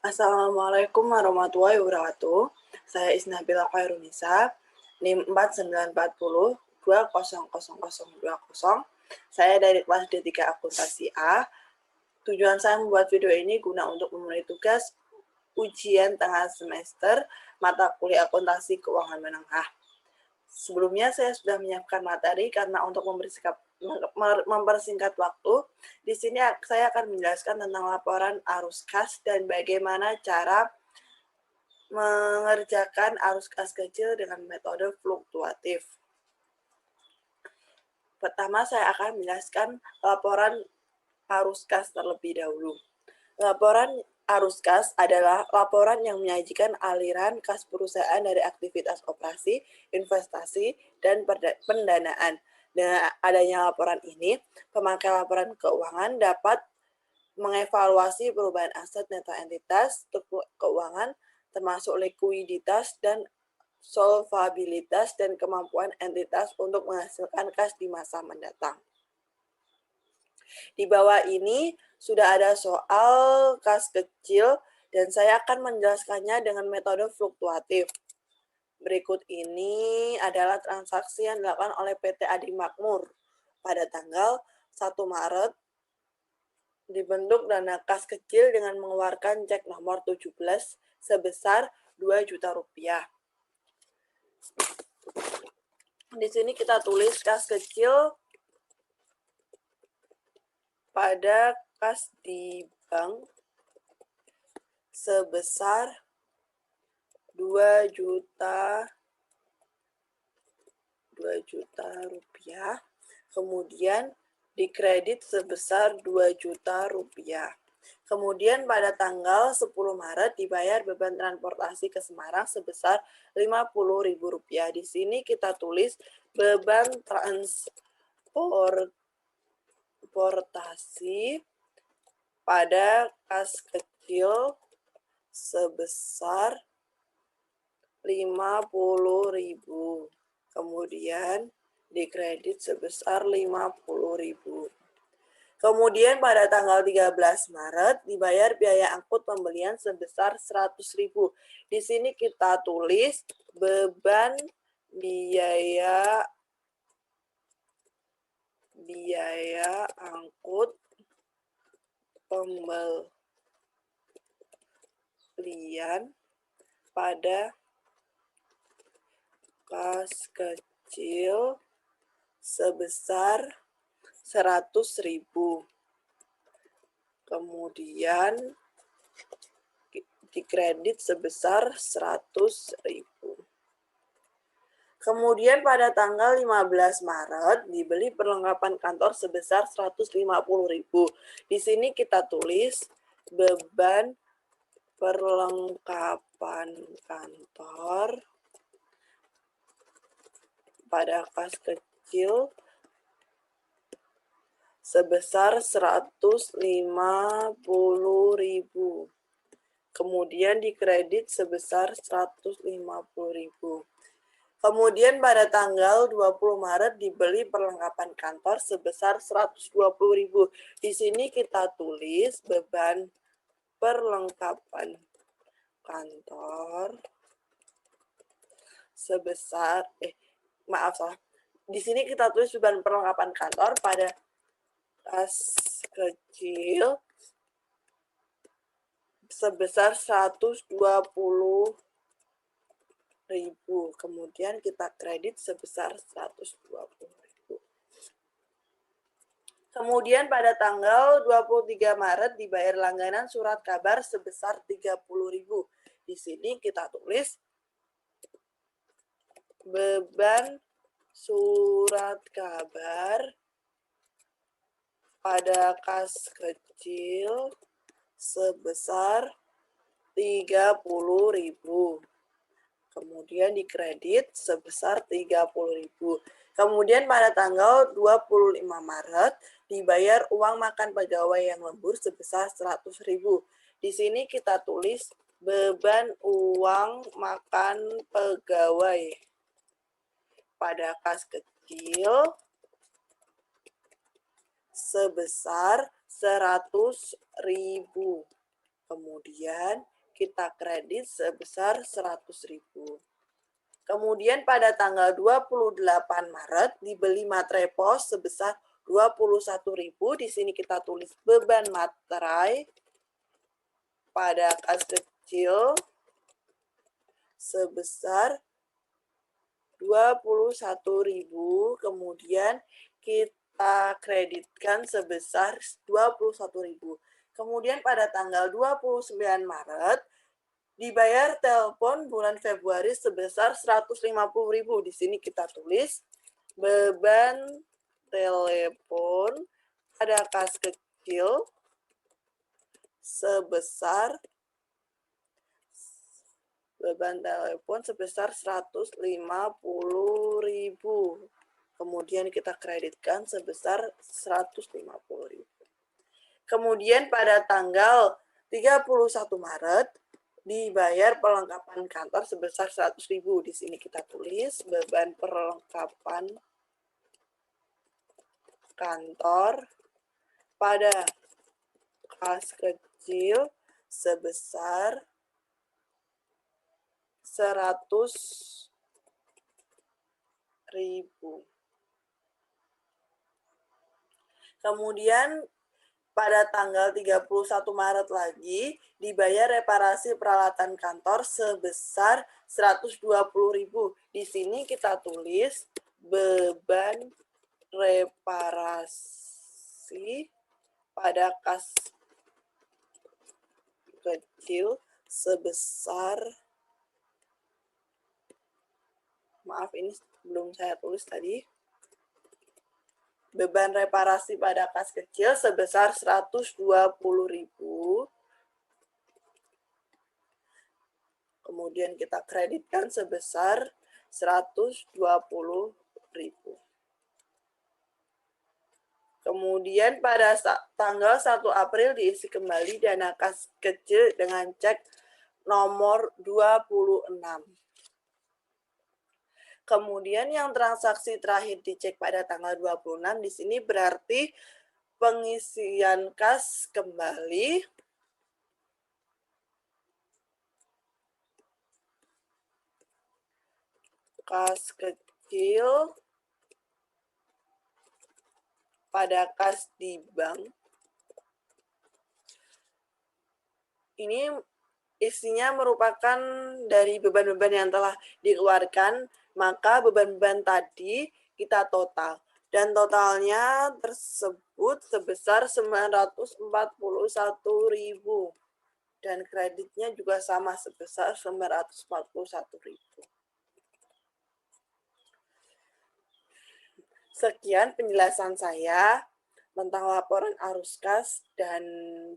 Assalamualaikum warahmatullahi wabarakatuh. Saya Isnabila Khairunisa, NIM 4940200020. Saya dari kelas D3 Akuntansi A. Tujuan saya membuat video ini guna untuk memenuhi tugas ujian tengah semester mata kuliah akuntansi keuangan menengah. Sebelumnya saya sudah menyiapkan materi karena untuk mempersingkat waktu, di sini saya akan menjelaskan tentang laporan arus kas dan bagaimana cara mengerjakan arus kas kecil dengan metode fluktuatif. Pertama, saya akan menjelaskan laporan arus kas terlebih dahulu. Laporan arus kas adalah laporan yang menyajikan aliran kas perusahaan dari aktivitas operasi, investasi, dan pendanaan. Dengan adanya laporan ini, pemakai laporan keuangan dapat mengevaluasi perubahan aset neto entitas, struktur keuangan, termasuk likuiditas dan solvabilitas dan kemampuan entitas untuk menghasilkan kas di masa mendatang. Di bawah ini sudah ada soal kas kecil dan saya akan menjelaskannya dengan metode fluktuatif. Berikut ini adalah transaksi yang dilakukan oleh PT Adi Makmur pada tanggal 1 Maret. Dibentuk dana kas kecil dengan mengeluarkan cek nomor 17 sebesar 2 juta rupiah. Di sini kita tulis kas kecil pada kas di bank sebesar 2 juta rupiah, kemudian dikredit sebesar 2 juta rupiah. Kemudian pada tanggal 10 Maret dibayar beban transportasi ke Semarang sebesar Rp50.000. Di sini kita tulis beban transportasi pada kas kecil sebesar Rp50.000. Kemudian dikredit sebesar Rp50.000. Kemudian pada tanggal 13 Maret dibayar biaya angkut pembelian sebesar Rp100.000. Di sini kita tulis beban biaya angkut pembelian pada kas kecil sebesar Rp100.000. Kemudian dikredit sebesar Rp100.000. Kemudian pada tanggal 15 Maret dibeli perlengkapan kantor sebesar Rp150.000. Di sini kita tulis beban perlengkapan kantor pada kas kecil sebesar Rp150.000. Kemudian dikredit sebesar Rp150.000. Kemudian pada tanggal 20 Maret dibeli perlengkapan kantor sebesar Rp120.000. Di sini kita tulis beban perlengkapan kantor sebesar Di sini kita tulis beban perlengkapan kantor pada kas kecil sebesar Rp120.000. Kemudian kita kredit sebesar Rp120.000. Kemudian pada tanggal 23 Maret dibayar langganan surat kabar sebesar Rp30.000. Di sini kita tulis beban surat kabar pada kas kecil sebesar Rp30.000. Kemudian dikredit sebesar Rp30.000. Kemudian pada tanggal 25 Maret dibayar uang makan pegawai yang lembur sebesar Rp100.000. Di sini kita tulis beban uang makan pegawai pada kas kecil sebesar Rp100.000. Kemudian kita kredit sebesar 100.000. Kemudian pada tanggal 28 Maret dibeli materai pos sebesar 21.000. Di sini kita tulis beban materai pada kas kecil sebesar 21.000. Kemudian kita kreditkan sebesar 21.000. Kemudian pada tanggal 29 Maret dibayar telepon bulan Februari sebesar 150.000. Di sini kita tulis beban telepon pada kas kecil sebesar 150.000. Kemudian kita kreditkan sebesar 150.000. Kemudian pada tanggal 31 Maret dibayar perlengkapan kantor sebesar 100.000. Di sini kita tulis beban perlengkapan kantor pada kas kecil sebesar 100.000. Kemudian pada tanggal 31 Maret lagi dibayar reparasi peralatan kantor sebesar 120.000. Di sini kita tulis beban reparasi pada kas kecil sebesar, maaf ini belum saya tulis tadi, beban reparasi pada kas kecil sebesar 120.000. Kemudian kita kreditkan sebesar 120.000. Kemudian pada tanggal 1 April diisi kembali dana kas kecil dengan cek nomor 26. Kemudian yang transaksi terakhir dicek pada tanggal 26 di sini berarti pengisian kas kembali kas kecil pada kas di bank. Ini isinya merupakan dari beban-beban yang telah dikeluarkan, maka beban-beban tadi kita total. Dan totalnya tersebut sebesar 941.000. Dan kreditnya juga sama sebesar 941.000. Sekian penjelasan saya tentang laporan arus kas dan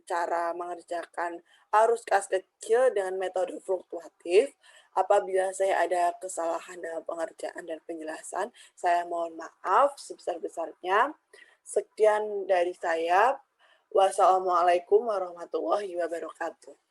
cara mengerjakan arus kas kecil dengan metode fluktuatif. Apabila saya ada kesalahan dalam pengerjaan dan penjelasan, saya mohon maaf sebesar-besarnya. Sekian dari saya. Wassalamualaikum warahmatullahi wabarakatuh.